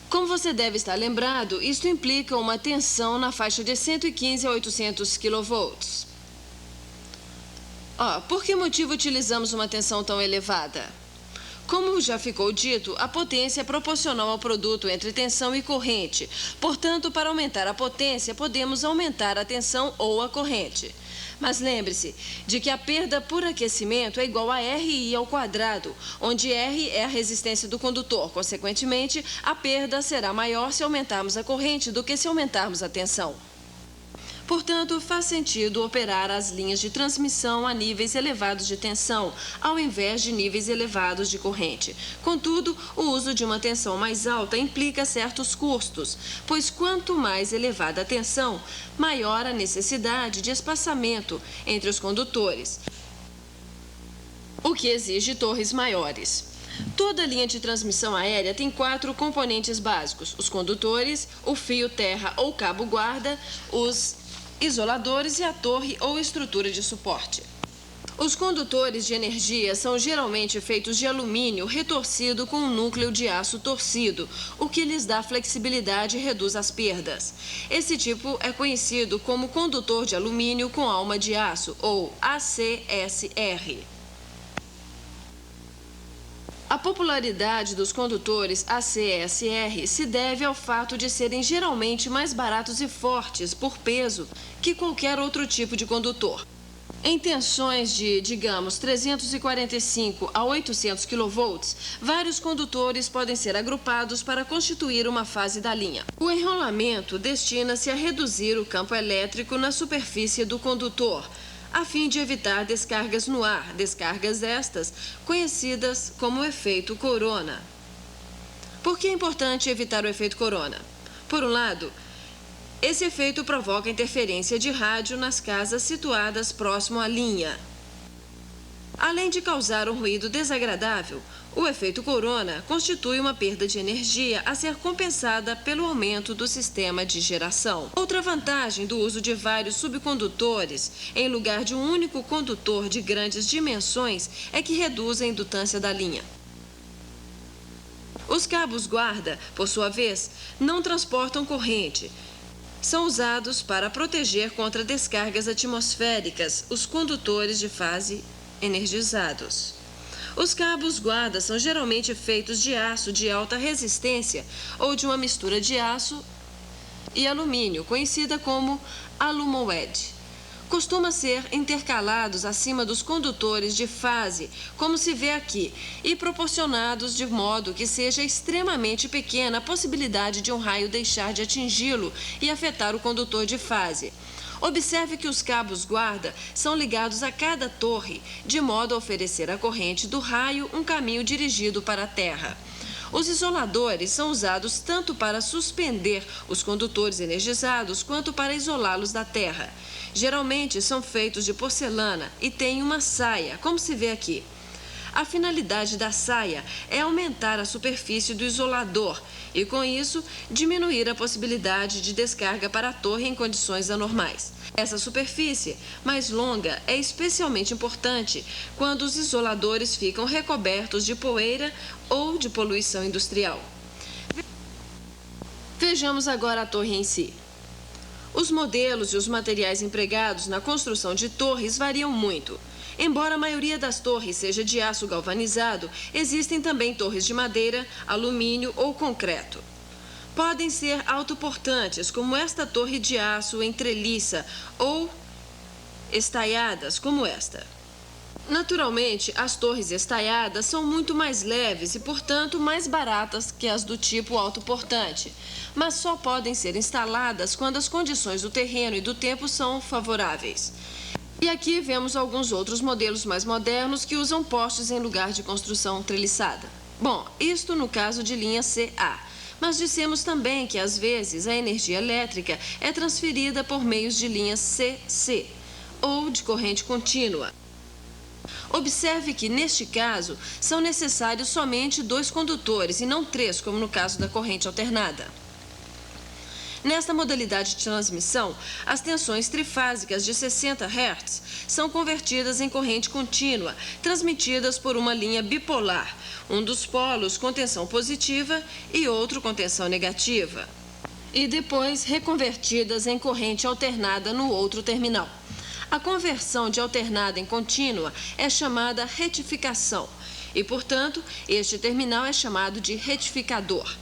Como você deve estar lembrado, isto implica uma tensão na faixa de 115 a 800 kV. Por que motivo utilizamos uma tensão tão elevada? Como já ficou dito, a potência é proporcional ao produto entre tensão e corrente. Portanto, para aumentar a potência, podemos aumentar a tensão ou a corrente. Mas lembre-se de que a perda por aquecimento é igual a RI ao quadrado, onde R é a resistência do condutor. Consequentemente, a perda será maior se aumentarmos a corrente do que se aumentarmos a tensão. Portanto, faz sentido operar as linhas de transmissão a níveis elevados de tensão, ao invés de níveis elevados de corrente. Contudo, o uso de uma tensão mais alta implica certos custos, pois quanto mais elevada a tensão, maior a necessidade de espaçamento entre os condutores, o que exige torres maiores. Toda linha de transmissão aérea tem 4 componentes básicos: os condutores, o fio terra ou cabo guarda, os isoladores e a torre ou estrutura de suporte. Os condutores de energia são geralmente feitos de alumínio retorcido com um núcleo de aço torcido, o que lhes dá flexibilidade e reduz as perdas. Esse tipo é conhecido como condutor de alumínio com alma de aço, ou ACSR. A popularidade dos condutores ACSR se deve ao fato de serem geralmente mais baratos e fortes por peso que qualquer outro tipo de condutor. Em tensões de, digamos, 345 a 800 kV, vários condutores podem ser agrupados para constituir uma fase da linha. O enrolamento destina-se a reduzir o campo elétrico na superfície do condutor, a fim de evitar descargas no ar, descargas estas conhecidas como efeito corona. Por que é importante evitar o efeito corona? Por um lado, esse efeito provoca interferência de rádio nas casas situadas próximo à linha. Além de causar um ruído desagradável, o efeito corona constitui uma perda de energia a ser compensada pelo aumento do sistema de geração. Outra vantagem do uso de vários subcondutores em lugar de um único condutor de grandes dimensões é que reduz a indutância da linha. Os cabos guarda, por sua vez, não transportam corrente. São usados para proteger contra descargas atmosféricas os condutores de fase energizados. Os cabos guarda são geralmente feitos de aço de alta resistência ou de uma mistura de aço e alumínio, conhecida como alumoed. Costuma ser intercalados acima dos condutores de fase, como se vê aqui, e proporcionados de modo que seja extremamente pequena a possibilidade de um raio deixar de atingi-lo e afetar o condutor de fase. Observe que os cabos guarda são ligados a cada torre, de modo a oferecer à corrente do raio um caminho dirigido para a terra. Os isoladores são usados tanto para suspender os condutores energizados quanto para isolá-los da terra. Geralmente são feitos de porcelana e têm uma saia, como se vê aqui. A finalidade da saia é aumentar a superfície do isolador e, com isso, diminuir a possibilidade de descarga para a torre em condições anormais. Essa superfície mais longa é especialmente importante quando os isoladores ficam recobertos de poeira ou de poluição industrial. Vejamos agora a torre em si. Os modelos e os materiais empregados na construção de torres variam muito. Embora a maioria das torres seja de aço galvanizado, existem também torres de madeira, alumínio ou concreto. Podem ser autoportantes, como esta torre de aço em treliça, ou estaiadas, como esta. Naturalmente, as torres estaiadas são muito mais leves e, portanto, mais baratas que as do tipo autoportante, mas só podem ser instaladas quando as condições do terreno e do tempo são favoráveis. E aqui vemos alguns outros modelos mais modernos que usam postes em lugar de construção treliçada. Bom, isto no caso de linha CA. Mas dissemos também que, às vezes, a energia elétrica é transferida por meios de linha CC, ou de corrente contínua. Observe que, neste caso, são necessários somente 2 condutores e não 3, como no caso da corrente alternada. Nesta modalidade de transmissão, as tensões trifásicas de 60 Hz são convertidas em corrente contínua, transmitidas por uma linha bipolar, um dos polos com tensão positiva e outro com tensão negativa, e depois reconvertidas em corrente alternada no outro terminal. A conversão de alternada em contínua é chamada retificação e, portanto, este terminal é chamado de retificador.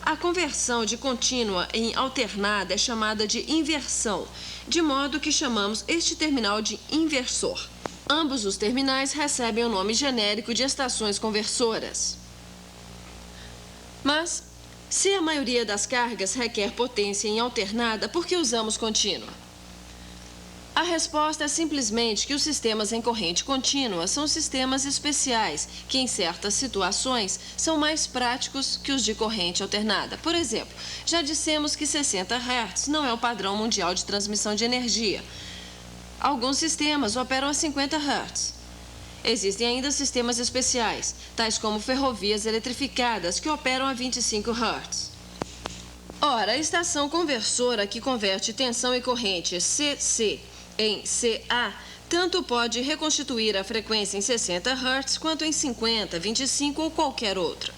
A conversão de contínua em alternada é chamada de inversão, de modo que chamamos este terminal de inversor. Ambos os terminais recebem o nome genérico de estações conversoras. Mas, se a maioria das cargas requer potência em alternada, por que usamos contínua? A resposta é simplesmente que os sistemas em corrente contínua são sistemas especiais, que em certas situações são mais práticos que os de corrente alternada. Por exemplo, já dissemos que 60 Hz não é o padrão mundial de transmissão de energia. Alguns sistemas operam a 50 Hz. Existem ainda sistemas especiais, tais como ferrovias eletrificadas, que operam a 25 Hz. Ora, a estação conversora que converte tensão e corrente CC em CA, tanto pode reconstituir a frequência em 60 Hz quanto em 50, 25 ou qualquer outra.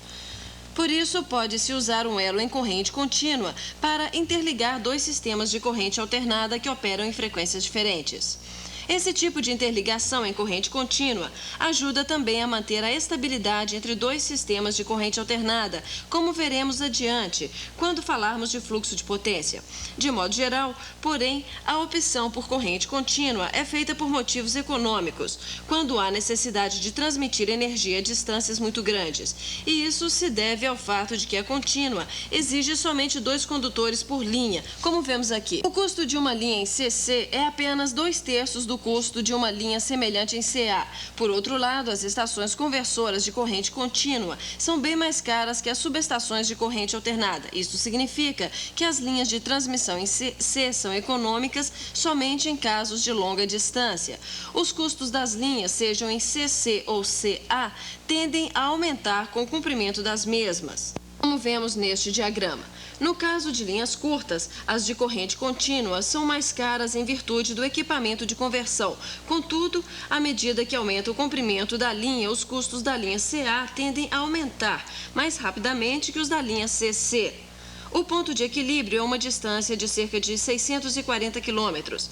Por isso, pode-se usar um elo em corrente contínua para interligar 2 sistemas de corrente alternada que operam em frequências diferentes. Esse tipo de interligação em corrente contínua ajuda também a manter a estabilidade entre 2 sistemas de corrente alternada, como veremos adiante, quando falarmos de fluxo de potência. De modo geral, porém, a opção por corrente contínua é feita por motivos econômicos, quando há necessidade de transmitir energia a distâncias muito grandes. E isso se deve ao fato de que a contínua exige somente 2 condutores por linha, como vemos aqui. O custo de uma linha em CC é apenas 2/3 do custo de uma linha semelhante em CA. Por outro lado, as estações conversoras de corrente contínua são bem mais caras que as subestações de corrente alternada. Isso significa que as linhas de transmissão em CC são econômicas somente em casos de longa distância. Os custos das linhas, sejam em CC ou CA, tendem a aumentar com o comprimento das mesmas, como vemos neste diagrama. No caso de linhas curtas, as de corrente contínua são mais caras em virtude do equipamento de conversão. Contudo, à medida que aumenta o comprimento da linha, os custos da linha CA tendem a aumentar mais rapidamente que os da linha CC. O ponto de equilíbrio é uma distância de cerca de 640 quilômetros.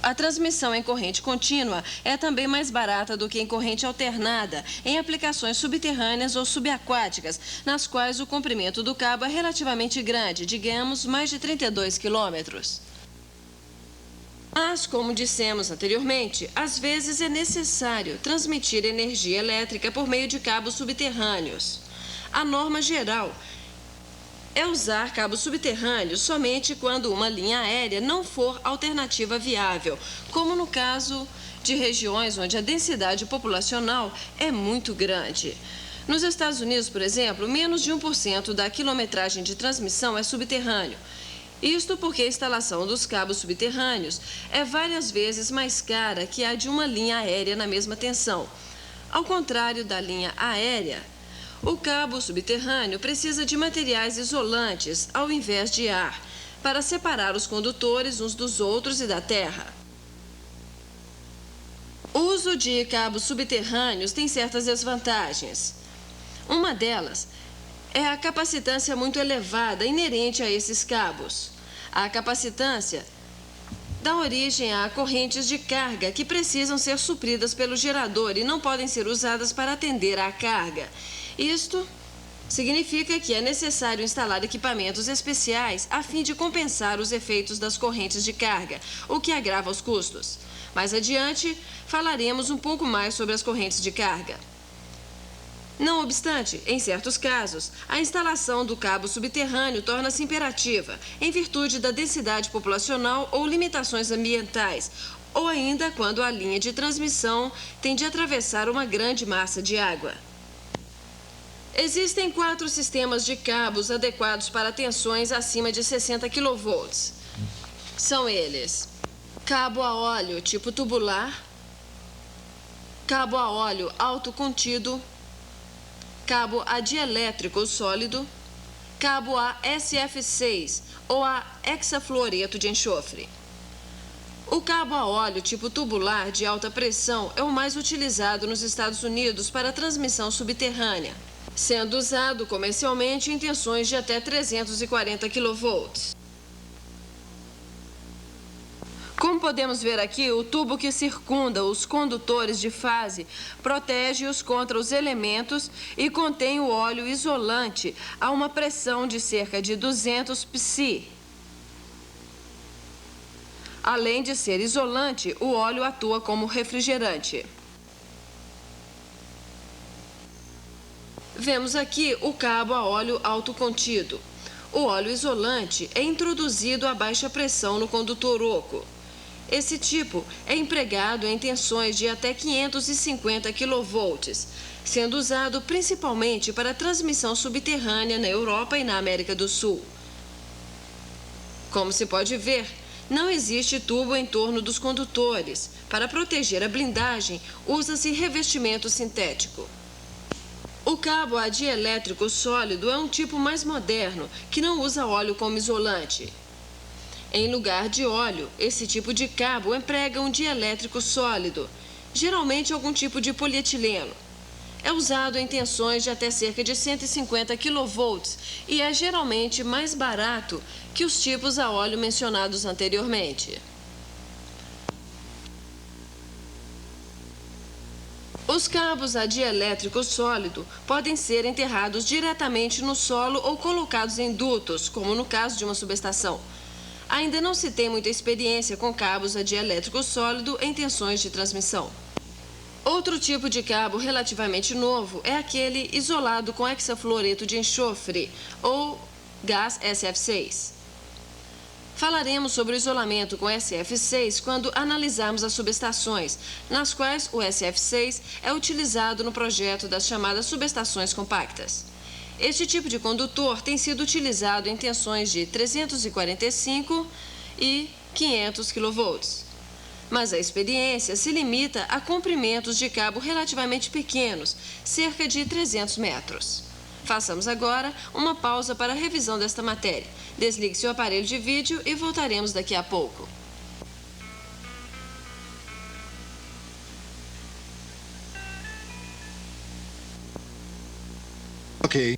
A transmissão em corrente contínua é também mais barata do que em corrente alternada, em aplicações subterrâneas ou subaquáticas, nas quais o comprimento do cabo é relativamente grande, digamos, mais de 32 quilômetros. Mas, como dissemos anteriormente, às vezes é necessário transmitir energia elétrica por meio de cabos subterrâneos. A norma geral é usar cabos subterrâneos somente quando uma linha aérea não for alternativa viável, como no caso de regiões onde a densidade populacional é muito grande. Nos Estados Unidos, por exemplo, menos de 1% da quilometragem de transmissão é subterrâneo. Isto porque a instalação dos cabos subterrâneos é várias vezes mais cara que a de uma linha aérea na mesma tensão. Ao contrário da linha aérea, o cabo subterrâneo precisa de materiais isolantes, ao invés de ar, para separar os condutores uns dos outros e da terra. O uso de cabos subterrâneos tem certas desvantagens. Uma delas é a capacitância muito elevada inerente a esses cabos. A capacitância dá origem a correntes de carga que precisam ser supridas pelo gerador e não podem ser usadas para atender à carga. Isto Significa que é necessário instalar equipamentos especiais a fim de compensar os efeitos das correntes de carga, o que agrava os custos. Mais adiante, falaremos um pouco mais sobre as correntes de carga. Não obstante, em certos casos, a instalação do cabo subterrâneo torna-se imperativa, em virtude da densidade populacional ou limitações ambientais, ou ainda quando a linha de transmissão tem de atravessar uma grande massa de água. Existem 4 sistemas de cabos adequados para tensões acima de 60 kV. São eles: cabo a óleo tipo tubular, cabo a óleo autocontido, cabo a dielétrico sólido, cabo a SF6 ou a hexafluoreto de enxofre. O cabo a óleo tipo tubular de alta pressão é o mais utilizado nos Estados Unidos para transmissão subterrânea, sendo usado comercialmente em tensões de até 340 kV. Como podemos ver aqui, o tubo que circunda os condutores de fase protege-os contra os elementos e contém o óleo isolante a uma pressão de cerca de 200 psi. Além de ser isolante, o óleo atua como refrigerante. Vemos aqui o cabo a óleo autocontido. O óleo isolante é introduzido a baixa pressão no condutor oco. Esse tipo é empregado em tensões de até 550 kV, sendo usado principalmente para transmissão subterrânea na Europa e na América do Sul. Como se pode ver, não existe tubo em torno dos condutores. Para proteger a blindagem, usa-se revestimento sintético. O cabo a dielétrico sólido é um tipo mais moderno, que não usa óleo como isolante. Em lugar de óleo, esse tipo de cabo emprega um dielétrico sólido, geralmente algum tipo de polietileno. É usado em tensões de até cerca de 150 kV e é geralmente mais barato que os tipos a óleo mencionados anteriormente. Os cabos a dielétrico sólido podem ser enterrados diretamente no solo ou colocados em dutos, como no caso de uma subestação. Ainda não se tem muita experiência com cabos a dielétrico sólido em tensões de transmissão. Outro tipo de cabo relativamente novo é aquele isolado com hexafluoreto de enxofre, ou gás SF6. Falaremos sobre o isolamento com SF6 quando analisarmos as subestações, nas quais o SF6 é utilizado no projeto das chamadas subestações compactas. Este tipo de condutor tem sido utilizado em tensões de 345 e 500 kV. Mas a experiência se limita a comprimentos de cabo relativamente pequenos, cerca de 300 metros. Façamos agora uma pausa para a revisão desta matéria. Desligue seu aparelho de vídeo e voltaremos daqui a pouco. Ok.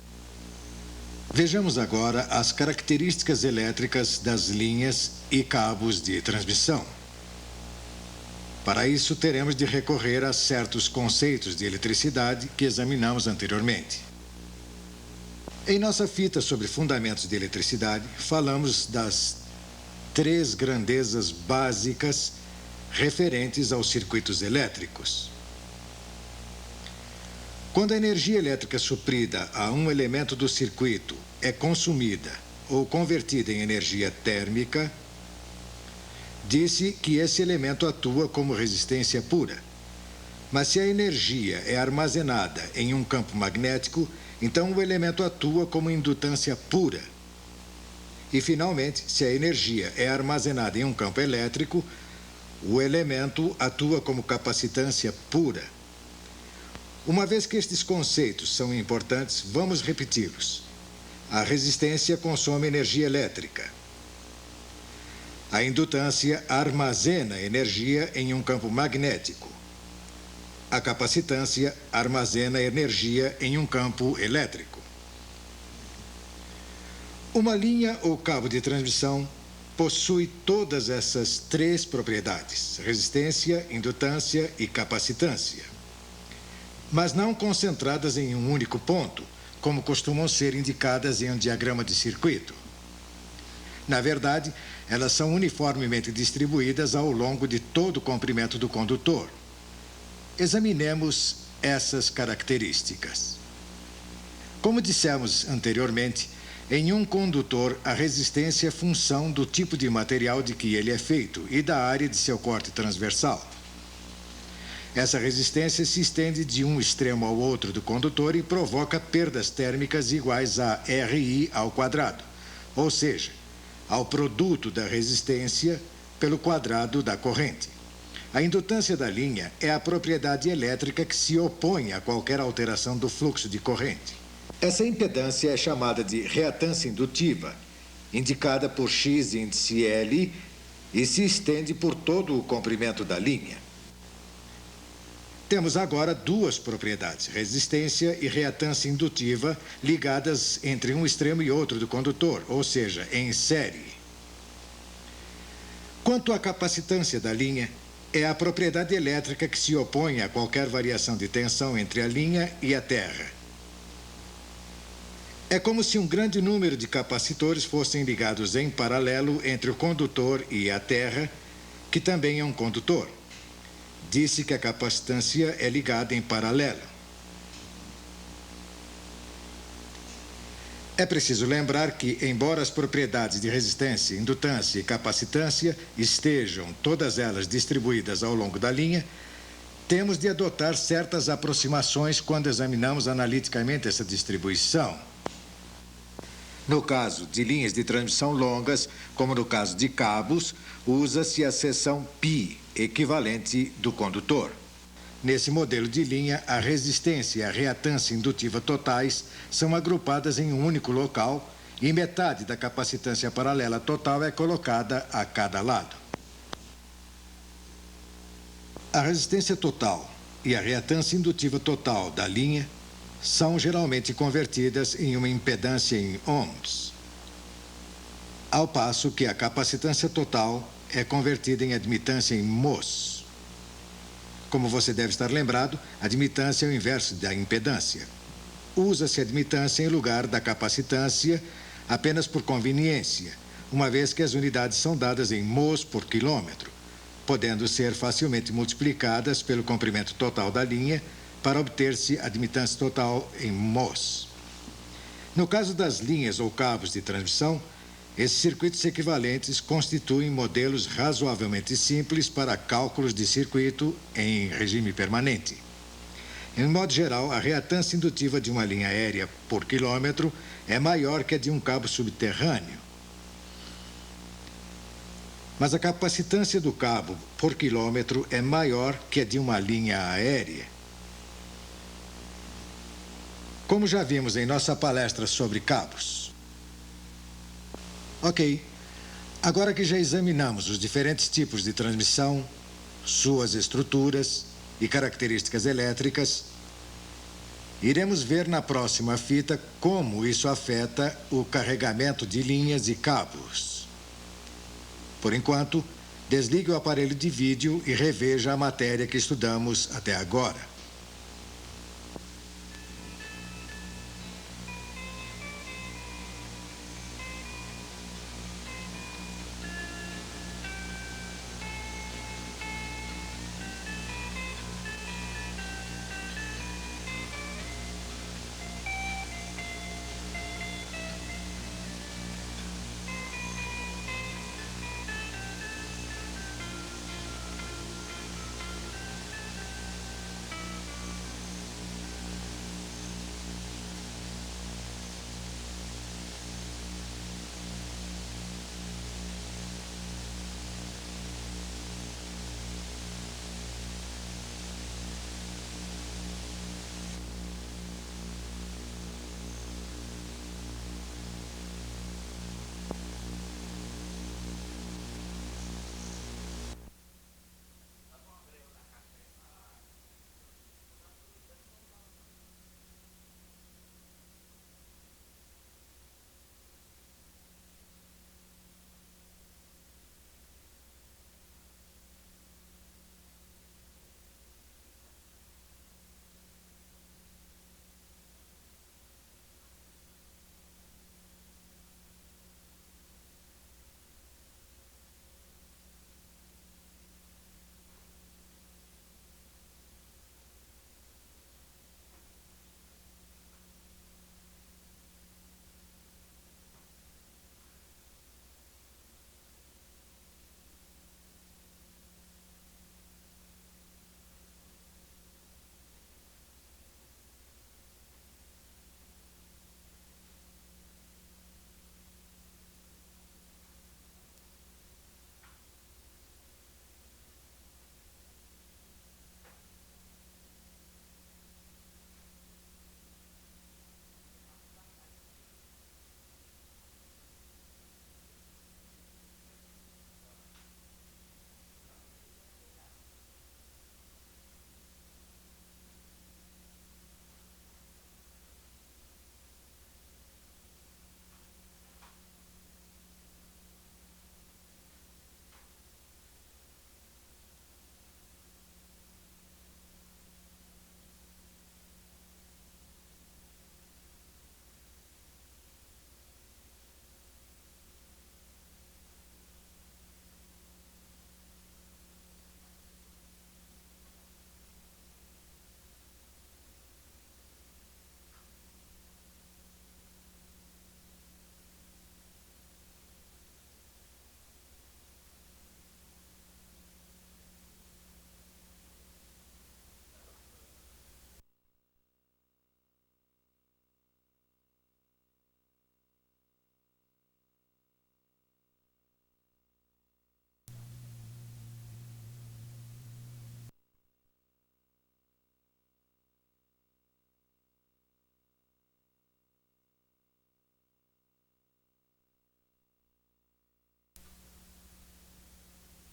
Vejamos agora as características elétricas das linhas e cabos de transmissão. Para isso, teremos de recorrer a certos conceitos de eletricidade que examinamos anteriormente. Em nossa fita sobre fundamentos de eletricidade, falamos das 3 grandezas básicas referentes aos circuitos elétricos. Quando a energia elétrica suprida a um elemento do circuito é consumida ou convertida em energia térmica, disse que esse elemento atua como resistência pura. Mas se a energia é armazenada em um campo magnético, então o elemento atua como indutância pura. E, finalmente, se a energia é armazenada em um campo elétrico, o elemento atua como capacitância pura. Uma vez que estes conceitos são importantes, vamos repeti-los. A resistência consome energia elétrica. A indutância armazena energia em um campo magnético. A capacitância armazena energia em um campo elétrico. Uma linha ou cabo de transmissão possui todas essas 3 propriedades: resistência, indutância e capacitância. Mas não concentradas em um único ponto, como costumam ser indicadas em um diagrama de circuito. Na verdade, elas são uniformemente distribuídas ao longo de todo o comprimento do condutor. Examinemos essas características. Como dissemos anteriormente, em um condutor, a resistência é função do tipo de material de que ele é feito e da área de seu corte transversal. Essa resistência se estende de um extremo ao outro do condutor e provoca perdas térmicas iguais a RI ao quadrado, ou seja, ao produto da resistência pelo quadrado da corrente. A indutância da linha é a propriedade elétrica que se opõe a qualquer alteração do fluxo de corrente. Essa impedância é chamada de reatância indutiva, indicada por X índice L, e se estende por todo o comprimento da linha. Temos agora duas propriedades, resistência e reatância indutiva, ligadas entre um extremo e outro do condutor, ou seja, em série. Quanto à capacitância da linha, é a propriedade elétrica que se opõe a qualquer variação de tensão entre a linha e a terra. É como se um grande número de capacitores fossem ligados em paralelo entre o condutor e a terra, que também é um condutor. Disse que a capacitância é ligada em paralelo. É preciso lembrar que, embora as propriedades de resistência, indutância e capacitância estejam todas elas distribuídas ao longo da linha, temos de adotar certas aproximações quando examinamos analiticamente essa distribuição. No caso de linhas de transmissão longas, como no caso de cabos, usa-se a seção π, equivalente do condutor. Nesse modelo de linha, a resistência e a reatância indutiva totais são agrupadas em um único local e metade da capacitância paralela total é colocada a cada lado. A resistência total e a reatância indutiva total da linha são geralmente convertidas em uma impedância em ohms, ao passo que a capacitância total é convertida em admitância em mhos. Como você deve estar lembrado, a admitância é o inverso da impedância. Usa-se a admitância em lugar da capacitância apenas por conveniência, uma vez que as unidades são dadas em mhos por quilômetro, podendo ser facilmente multiplicadas pelo comprimento total da linha para obter-se a admitância total em mhos. No caso das linhas ou cabos de transmissão, esses circuitos equivalentes constituem modelos razoavelmente simples para cálculos de circuito em regime permanente. Em modo geral, a reatância indutiva de uma linha aérea por quilômetro é maior que a de um cabo subterrâneo. Mas a capacitância do cabo por quilômetro é maior que a de uma linha aérea. Como já vimos em nossa palestra sobre cabos. Ok, agora que já examinamos os diferentes tipos de transmissão, suas estruturas e características elétricas, iremos ver na próxima fita como isso afeta o carregamento de linhas e cabos. Por enquanto, desligue o aparelho de vídeo e reveja a matéria que estudamos até agora.